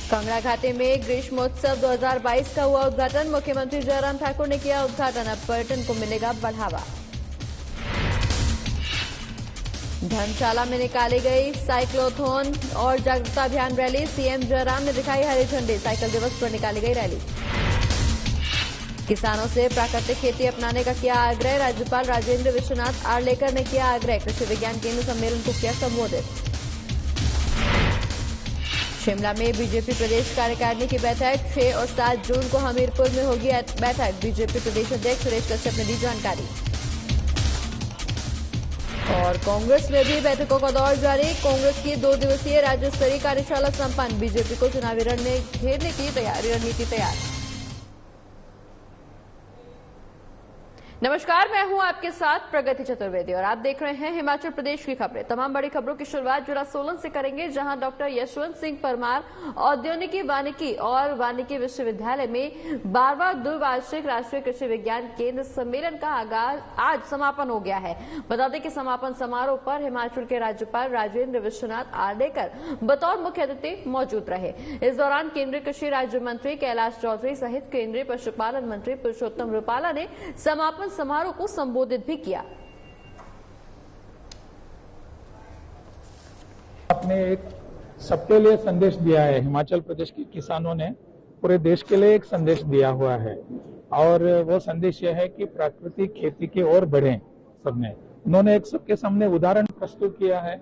कांगड़ा घाटी में ग्रीष्मोत्सव 2022 का हुआ उद्घाटन। मुख्यमंत्री जयराम ठाकुर ने किया उद्घाटन। अब पर्यटन को मिलेगा बढ़ावा। धर्मशाला में निकाली गई साइक्लोथॉन और जागरूकता अभियान रैली। सीएम जयराम ने दिखाई हरी झंडी। साइकिल दिवस पर निकाली गई रैली। किसानों से प्राकृतिक खेती अपनाने का किया आग्रह। राज्यपाल राजेंद्र विश्वनाथ आर्लेकर ने किया आग्रह। कृषि विज्ञान केंद्र सम्मेलन को किया संबोधित। शिमला में बीजेपी प्रदेश कार्यकारिणी की बैठक। 6 और 7 जून को हमीरपुर में होगी बैठक। बीजेपी प्रदेश अध्यक्ष सुरेश कश्यप ने दी जानकारी। और कांग्रेस में भी बैठकों का दौर जारी। कांग्रेस की 2 दिवसीय राज्य स्तरीय कार्यशाला संपन्न। बीजेपी को चुनावी रण में घेरने की रणनीति तैयार। नमस्कार, मैं हूं आपके साथ प्रगति चतुर्वेदी और आप देख रहे हैं हिमाचल प्रदेश की खबरें। तमाम बड़ी खबरों की शुरुआत जिला सोलन से करेंगे, जहां डॉक्टर यशवंत सिंह परमार औद्योगिकी वानिकी और वानिकी विश्वविद्यालय में 12वां द्विवार्षिक राष्ट्रीय कृषि विज्ञान केंद्र सम्मेलन का आगाज आज समापन हो गया है। बता दें कि समापन समारोह पर हिमाचल के राज्यपाल राजेंद्र विश्वनाथ आर्लेकर बतौर मुख्य अतिथि मौजूद रहे। इस दौरान केंद्रीय कृषि राज्य मंत्री कैलाश चौधरी सहित केंद्रीय पशुपालन मंत्री पुरुषोत्तम रूपाला ने समापन समारोह को संबोधित भी किया। आपने एक सबके लिए संदेश दिया है। हिमाचल प्रदेश के किसानों ने पूरे देश के लिए एक संदेश दिया हुआ है और वो संदेश यह है कि प्राकृतिक खेती की ओर बढ़ें। सबने उन्होंने एक सबके सामने उदाहरण प्रस्तुत किया है,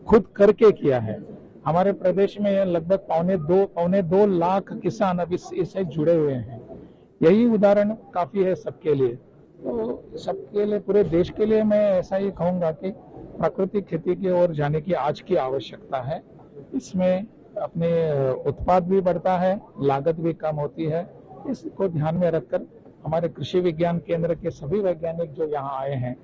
खुद करके किया है। हमारे प्रदेश में लगभग पौने दो लाख किसान अभी इससे जुड़े हुए हैं। यही उदाहरण काफी है सबके लिए। तो सबके लिए, पूरे देश के लिए मैं ऐसा ही कहूंगा कि प्राकृतिक खेती की ओर जाने की आज की आवश्यकता है। इसमें अपने उत्पाद भी बढ़ता है, लागत भी कम होती है। इसको ध्यान में रखकर हमारे कृषि विज्ञान केंद्र के सभी वैज्ञानिक जो यहाँ आए हैं।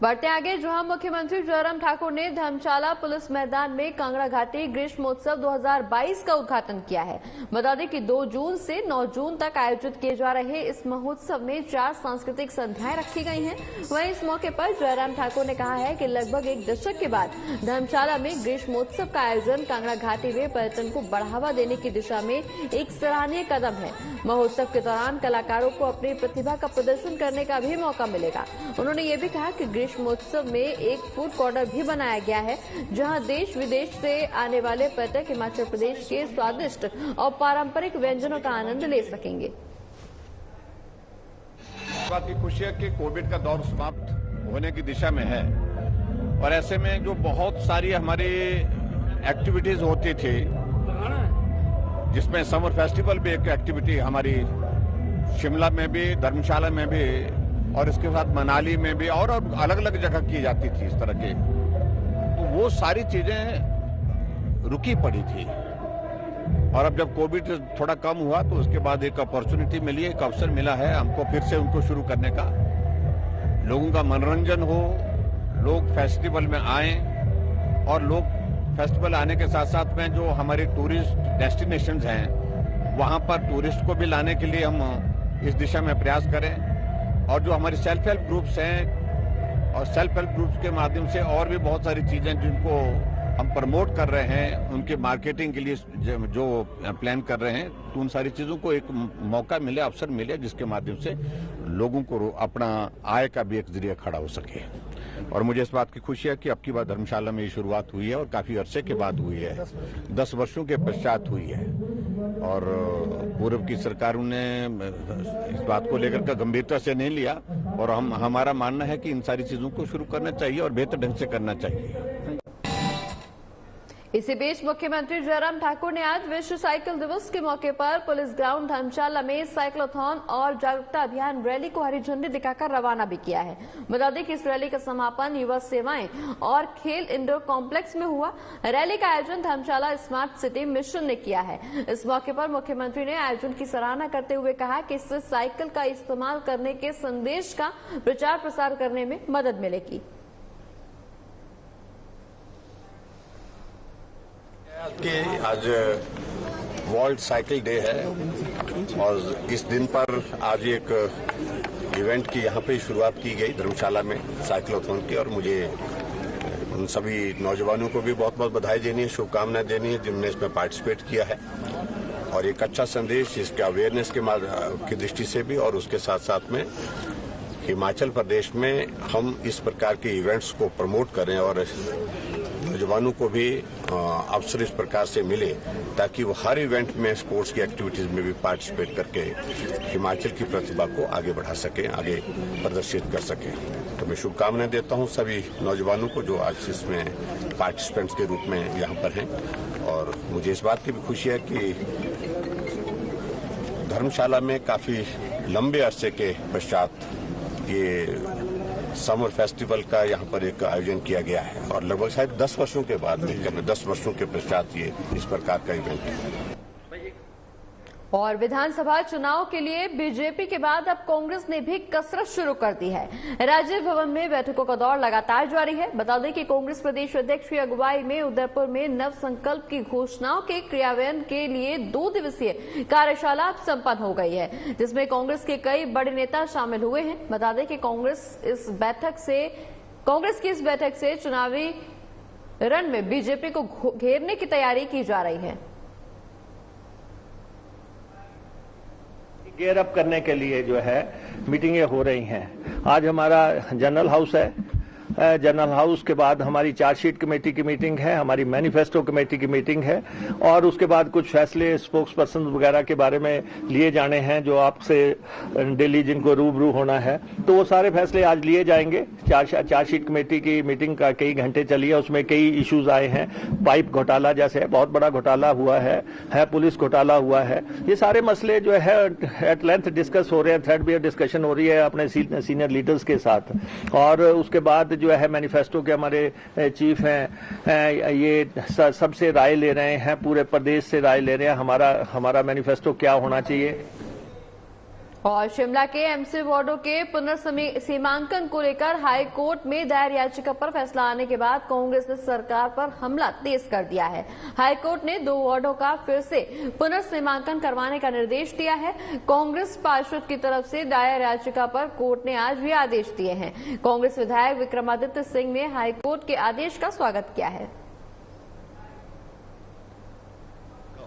बढ़ते आगे, जहां मुख्यमंत्री जयराम ठाकुर ने धर्मशाला पुलिस मैदान में कांगड़ा घाटी ग्रीष्मोत्सव 2022 का उद्घाटन किया है। बता दें कि 2 जून से 9 जून तक आयोजित किए जा रहे इस महोत्सव में 4 सांस्कृतिक संध्याएं रखी गई हैं। वहीं इस मौके पर जयराम ठाकुर ने कहा है कि लगभग 1 दशक के बाद धर्मशाला में ग्रीष्मोत्सव का आयोजन कांगड़ा घाटी में पर्यटन को बढ़ावा देने की दिशा में एक सराहनीय कदम है। महोत्सव के दौरान कलाकारों को अपनी प्रतिभा का प्रदर्शन करने का भी मौका मिलेगा। उन्होंने ये भी कहा कि ग्रीष्मोत्सव में एक फूड कॉर्नर भी बनाया गया है, जहां देश विदेश से आने वाले पर्यटक हिमाचल प्रदेश के स्वादिष्ट और पारंपरिक व्यंजनों का आनंद ले सकेंगे। बात की खुशी है कि कोविड का दौर समाप्त होने की दिशा में है और ऐसे में जो बहुत सारी हमारी एक्टिविटीज होती थी, जिसमें समर फेस्टिवल भी एक एक्टिविटी हमारी शिमला में भी, धर्मशाला में भी और इसके साथ मनाली में भी और अलग अलग जगह की जाती थी इस तरह के, तो वो सारी चीजें रुकी पड़ी थी। और अब जब कोविड थोड़ा कम हुआ तो उसके बाद एक अपॉर्चुनिटी मिली, एक अवसर मिला है हमको फिर से उनको शुरू करने का। लोगों का मनोरंजन हो, लोग फेस्टिवल में आए और लोग फेस्टिवल आने के साथ साथ में जो हमारे टूरिस्ट डेस्टिनेशंस हैं वहां पर टूरिस्ट को भी लाने के लिए हम इस दिशा में प्रयास करें। और जो हमारे सेल्फ हेल्प ग्रुप्स हैं और सेल्फ हेल्प ग्रुप्स के माध्यम से और भी बहुत सारी चीजें जिनको हम प्रमोट कर रहे हैं, उनके मार्केटिंग के लिए जो प्लान कर रहे हैं, तो उन सारी चीजों को एक मौका मिले, अवसर मिले, जिसके माध्यम से लोगों को अपना आय का भी एक जरिया खड़ा हो सके। और मुझे इस बात की खुशी है कि अब की बार धर्मशाला में ये शुरुआत हुई है और काफी अरसे के बाद हुई है, 10 वर्षों के पश्चात हुई है। और पूर्व की सरकारों ने इस बात को लेकर के गंभीरता से नहीं लिया और हमारा मानना है कि इन सारी चीजों को शुरू करना चाहिए और बेहतर ढंग से करना चाहिए। इसी बीच मुख्यमंत्री जयराम ठाकुर ने आज विश्व साइकिल दिवस के मौके पर पुलिस ग्राउंड धर्मशाला में साइक्लोथॉन और जागरूकता अभियान रैली को हरी झंडी दिखाकर रवाना भी किया है। बता दें कि इस रैली का समापन युवा सेवाएं और खेल इंडोर कॉम्प्लेक्स में हुआ। रैली का आयोजन धर्मशाला स्मार्ट सिटी मिशन ने किया है। इस मौके पर मुख्यमंत्री ने आयोजन की सराहना करते हुए कहा कि इससे साइकिल का इस्तेमाल करने के संदेश का प्रचार प्रसार करने में मदद मिलेगी। आज वर्ल्ड साइकिल डे है और इस दिन पर आज एक इवेंट की यहाँ पे शुरुआत की गई धर्मशाला में साइक्लोथॉन की, और मुझे उन सभी नौजवानों को भी बहुत बहुत बधाई देनी है, शुभकामनाएं देनी है जिन्होंने इसमें पार्टिसिपेट किया है। और एक अच्छा संदेश इसके अवेयरनेस की दृष्टि से भी, और उसके साथ साथ में हिमाचल प्रदेश में हम इस प्रकार के इवेंट्स को प्रमोट करें और नौजवानों को भी अवसर इस प्रकार से मिले ताकि वो हर इवेंट में स्पोर्ट्स की एक्टिविटीज में भी पार्टिसिपेट करके हिमाचल की प्रतिभा को आगे बढ़ा सकें, आगे प्रदर्शित कर सकें। तो मैं शुभकामनाएं देता हूं सभी नौजवानों को जो आज इसमें पार्टिसिपेंट्स के रूप में यहाँ पर हैं। और मुझे इस बात की भी खुशी है कि धर्मशाला में काफी लंबे अरसे के पश्चात ये समर फेस्टिवल का यहाँ पर एक आयोजन किया गया है और लगभग शायद 10 वर्षों के बाद में 10 वर्षों के पश्चात ये इस प्रकार का इवेंट है। और विधानसभा चुनाव के लिए बीजेपी के बाद अब कांग्रेस ने भी कसरत शुरू कर दी है। राजीव भवन में बैठकों का दौर लगातार जारी है। बता दें कि कांग्रेस प्रदेश अध्यक्ष की अगुवाई में उदयपुर में नव संकल्प की घोषणाओं के क्रियान्वयन के लिए 2 दिवसीय कार्यशाला संपन्न हो गई है, जिसमें कांग्रेस के कई बड़े नेता शामिल हुए हैं। बता दें कि कांग्रेस की इस बैठक से चुनावी रण में बीजेपी को घेरने की तैयारी की जा रही है। गेयर अप करने के लिए जो है मीटिंगें हो रही हैं। आज हमारा जनरल हाउस है, जनरल हाउस के बाद हमारी चार्जशीट कमेटी की मीटिंग है, हमारी मैनिफेस्टो कमेटी की मीटिंग है और उसके बाद कुछ फैसले स्पोक्स पर्सन वगैरह के बारे में लिए जाने हैं जो आपसे डेली जिनको रूबरू होना है, तो वो सारे फैसले आज लिए जाएंगे। चार्जशीट कमेटी की मीटिंग का कई घंटे चली है, उसमें कई इश्यूज आए हैं। पाइप घोटाला जैसे बहुत बड़ा घोटाला हुआ है पुलिस घोटाला हुआ है। ये सारे मसले जो है एट लेंथ डिस्कस हो रहे हैं, थ्रेड बेस्ड डिस्कशन हो रही है अपने सीनियर लीडर्स के साथ। और उसके बाद जो है मैनिफेस्टो के हमारे चीफ हैं, ये सबसे राय ले रहे हैं, पूरे प्रदेश से राय ले रहे हैं हमारा मैनिफेस्टो क्या होना चाहिए। और शिमला के एमसी वार्डों के पुनर्सीमांकन को लेकर हाई कोर्ट में दायर याचिका पर फैसला आने के बाद कांग्रेस ने सरकार पर हमला तेज कर दिया है। हाई कोर्ट ने 2 वार्डों का फिर से पुनर्सीमांकन करवाने का निर्देश दिया है। कांग्रेस पार्षद की तरफ से दायर याचिका पर कोर्ट ने आज भी आदेश दिए हैं। कांग्रेस विधायक विक्रमादित्य सिंह ने हाई कोर्ट के आदेश का स्वागत किया है।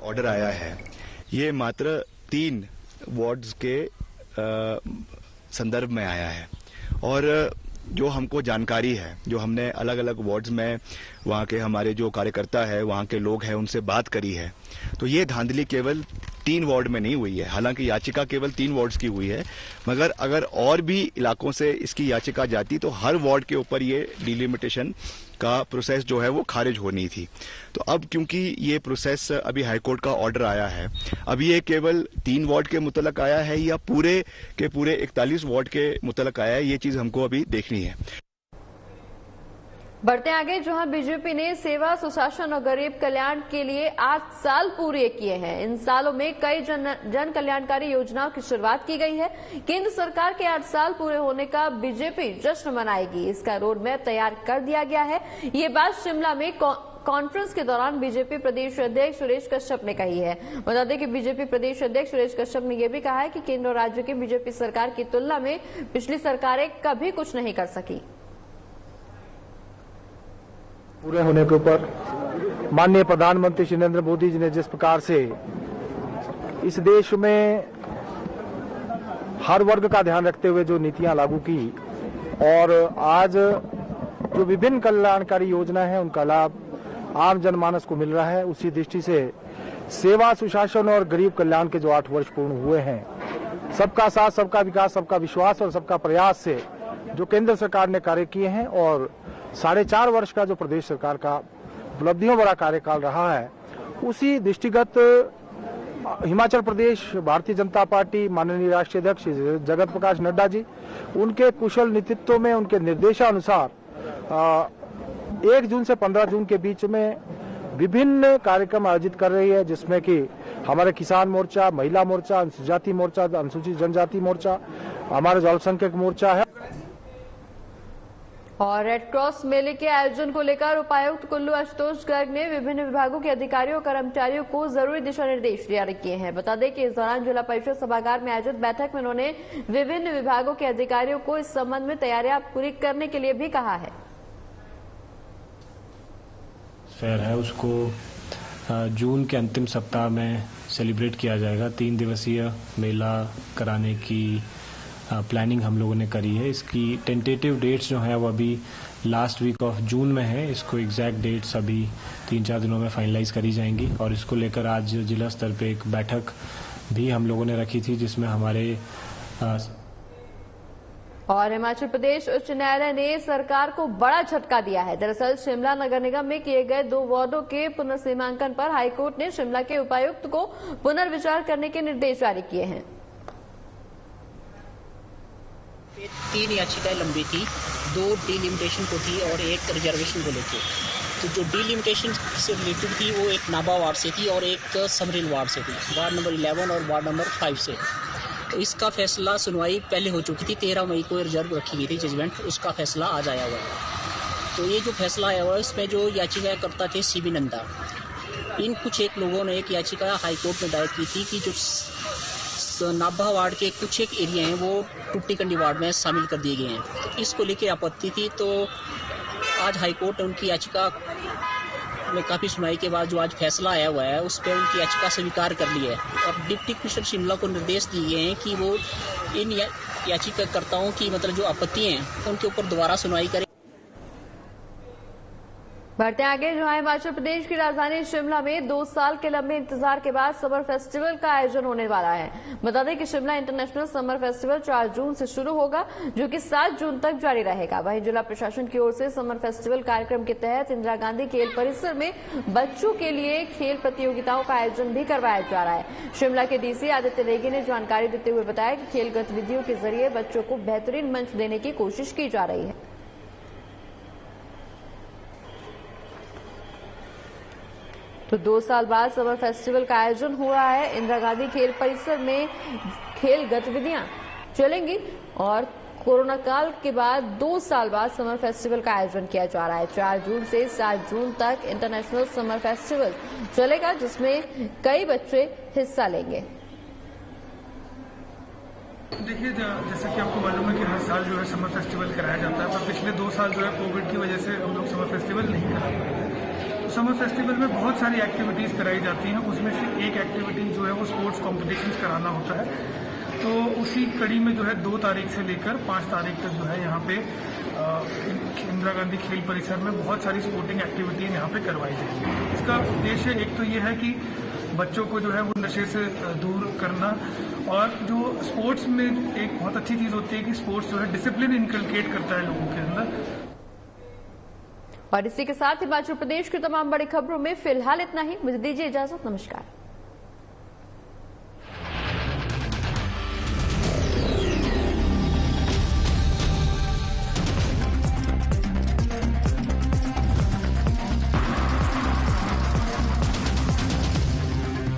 ऑर्डर आया है, ये मात्र 3 वार्ड्स के संदर्भ में आया है और जो हमको जानकारी है, जो हमने अलग अलग वार्ड्स में वहाँ के हमारे जो कार्यकर्ता है, वहाँ के लोग हैं, उनसे बात करी है, तो ये धांधली केवल 3 वार्ड में नहीं हुई है। हालांकि याचिका केवल 3 वार्ड्स की हुई है, मगर अगर और भी इलाकों से इसकी याचिका जाती तो हर वार्ड के ऊपर ये डिलिमिटेशन का प्रोसेस जो है वो खारिज होनी थी। तो अब क्योंकि ये प्रोसेस अभी हाईकोर्ट का ऑर्डर आया है, अब ये केवल 3 वार्ड के मुतलक आया है या पूरे के पूरे 41 वार्ड के मुतलक आया है, ये चीज हमको अभी देखनी है। बढ़ते आगे, जहां बीजेपी ने सेवा, सुशासन और गरीब कल्याण के लिए 8 साल पूरे किए हैं। इन सालों में कई जन कल्याणकारी योजनाओं की शुरुआत की गई है। केंद्र सरकार के 8 साल पूरे होने का बीजेपी जश्न मनाएगी, इसका रोड मैप तैयार कर दिया गया है। ये बात शिमला में कॉन्फ्रेंस के दौरान बीजेपी प्रदेश अध्यक्ष सुरेश कश्यप ने कही है। बता दें कि बीजेपी प्रदेश अध्यक्ष सुरेश कश्यप ने यह भी कहा है कि केंद्र और राज्य की बीजेपी सरकार की तुलना में पिछली सरकारें कभी कुछ नहीं कर सकी। पूरे होने के ऊपर माननीय प्रधानमंत्री श्री नरेंद्र मोदी जी ने जिस प्रकार से इस देश में हर वर्ग का ध्यान रखते हुए जो नीतियां लागू की और आज जो विभिन्न कल्याणकारी योजना है उनका लाभ आम जनमानस को मिल रहा है, उसी दृष्टि से सेवा, सुशासन और गरीब कल्याण के जो 8 वर्ष पूर्ण हुए हैं, सबका साथ, सबका विकास, सबका विश्वास और सबका प्रयास से जो केंद्र सरकार ने कार्य किए हैं और 4.5 वर्ष का जो प्रदेश सरकार का उपलब्धियों बड़ा कार्यकाल रहा है, उसी दृष्टिगत हिमाचल प्रदेश भारतीय जनता पार्टी माननीय राष्ट्रीय अध्यक्ष जगत प्रकाश नड्डा जी उनके कुशल नेतृत्व में, उनके निर्देशानुसार 1 जून से 15 जून के बीच में विभिन्न कार्यक्रम आयोजित कर रही है, जिसमें कि हमारे किसान मोर्चा, महिला मोर्चा, अनुसूचित मोर्चा, अनुसूचित जनजाति मोर्चा, हमारा जो अल्पसंख्यक मोर्चा है। और रेड क्रॉस मेले के आयोजन को लेकर उपायुक्त कुल्लू आशुतोष गर्ग ने विभिन्न विभागों के अधिकारियों और कर्मचारियों को जरूरी दिशा निर्देश जारी किए हैं। बता दें कि इस दौरान जिला परिषद सभागार में आयोजित बैठक में उन्होंने विभिन्न विभागों के अधिकारियों को इस संबंध में तैयारियां पूरी करने के लिए भी कहा है। फेयर है उसको जून के अंतिम सप्ताह में सेलिब्रेट किया जाएगा। 3 दिवसीय मेला कराने की प्लानिंग हम लोगों ने करी है। इसकी टेंटेटिव डेट्स जो है वो अभी लास्ट वीक ऑफ जून में है। इसको एग्जैक्ट डेट्स अभी 3-4 दिनों में फाइनलाइज करी जाएंगी और इसको लेकर आज जिला स्तर पे एक बैठक भी हम लोगों ने रखी थी जिसमें हमारे और हिमाचल प्रदेश उच्च न्यायालय ने सरकार को बड़ा झटका दिया है। दरअसल शिमला नगर निगम में किए गए 2 वार्डों के पुनर्सीमांकन पर हाईकोर्ट ने शिमला के उपायुक्त को पुनर्विचार करने के निर्देश जारी किए हैं। 3 याचिकाएं लंबी थी, 2 डिलिमिटेशन को थी और 1 रिजर्वेशन को लेकर। तो जो डिलिमिटेशन से रिलेटेड थी वो एक नाभा वार्ड से थी और एक समरील वार्ड से थी, वार्ड नंबर 11 और वार्ड नंबर 5 से। तो इसका फैसला सुनवाई पहले हो चुकी थी, 13 मई को रिजर्व रखी गई थी जजमेंट, उसका फैसला आज आया हुआ है। तो ये जो फैसला आया हुआ है इसमें जो याचिका करता थे सीबी नंदा, इन कुछ एक लोगों ने एक याचिका हाईकोर्ट में दायर की थी कि जो नाभा वार्ड के कुछ एक एरिया हैं वो टुट्टी कंडी वार्ड में शामिल कर दिए गए हैं। तो इसको लेकर आपत्ति थी, तो आज हाईकोर्ट ने उनकी याचिका में काफ़ी सुनवाई के बाद जो आज फैसला आया हुआ है उस पर उनकी याचिका स्वीकार कर ली है और डिप्टी कमिश्नर शिमला को निर्देश दिए हैं कि वो इन याचिकाकर्ताओं की मतलब जो आपत्ति हैं उनके ऊपर दोबारा सुनवाई करें। बढ़ते आगे, जहां हिमाचल प्रदेश की राजधानी शिमला में 2 साल के लंबे इंतजार के बाद समर फेस्टिवल का आयोजन होने वाला है। बता दें कि शिमला इंटरनेशनल समर फेस्टिवल 4 जून से शुरू होगा जो कि 7 जून तक जारी रहेगा। वहीं जिला प्रशासन की ओर से समर फेस्टिवल कार्यक्रम के तहत इंदिरा गांधी खेल परिसर में बच्चों के लिए खेल प्रतियोगिताओं का आयोजन भी करवाया जा रहा है। शिमला के डीसी आदित्य नेगी ने जानकारी देते हुए बताया कि खेल गतिविधियों के जरिए बच्चों को बेहतरीन मंच देने की कोशिश की जा रही है। तो 2 साल बाद समर फेस्टिवल का आयोजन हो रहा है। इंदिरा गांधी खेल परिसर में खेल गतिविधियां चलेंगी और कोरोना काल के बाद 2 साल बाद समर फेस्टिवल का आयोजन किया जा रहा है। 4 जून से 7 जून तक इंटरनेशनल समर फेस्टिवल चलेगा जिसमें कई बच्चे हिस्सा लेंगे। देखिए, जैसा कि आपको मालूम है कि हर साल जो है समर फेस्टिवल कराया जाता है, पर पिछले 2 साल जो है कोविड की वजह से हम लोग समर फेस्टिवल नहीं करा पाए। समर फेस्टिवल में बहुत सारी एक्टिविटीज़ कराई जाती हैं, उसमें से एक एक्टिविटी जो है वो स्पोर्ट्स कॉम्पिटिशन्स कराना होता है। तो उसी कड़ी में जो है 2 तारीख से लेकर 5 तारीख तक जो है यहाँ पे इंदिरा गांधी खेल परिसर में बहुत सारी स्पोर्टिंग एक्टिविटीज यहाँ पे करवाई जाएगी। इसका उद्देश्य एक तो ये है कि बच्चों को जो है वो नशे से दूर करना, और जो स्पोर्ट्स में एक बहुत अच्छी चीज़ होती है कि स्पोर्ट्स जो है डिसिप्लिन इनकलकेट करता है लोगों के अंदर। और इसी के साथ हिमाचल प्रदेश की तमाम बड़ी खबरों में फिलहाल इतना ही। मुझे दीजिए इजाजत, नमस्कार।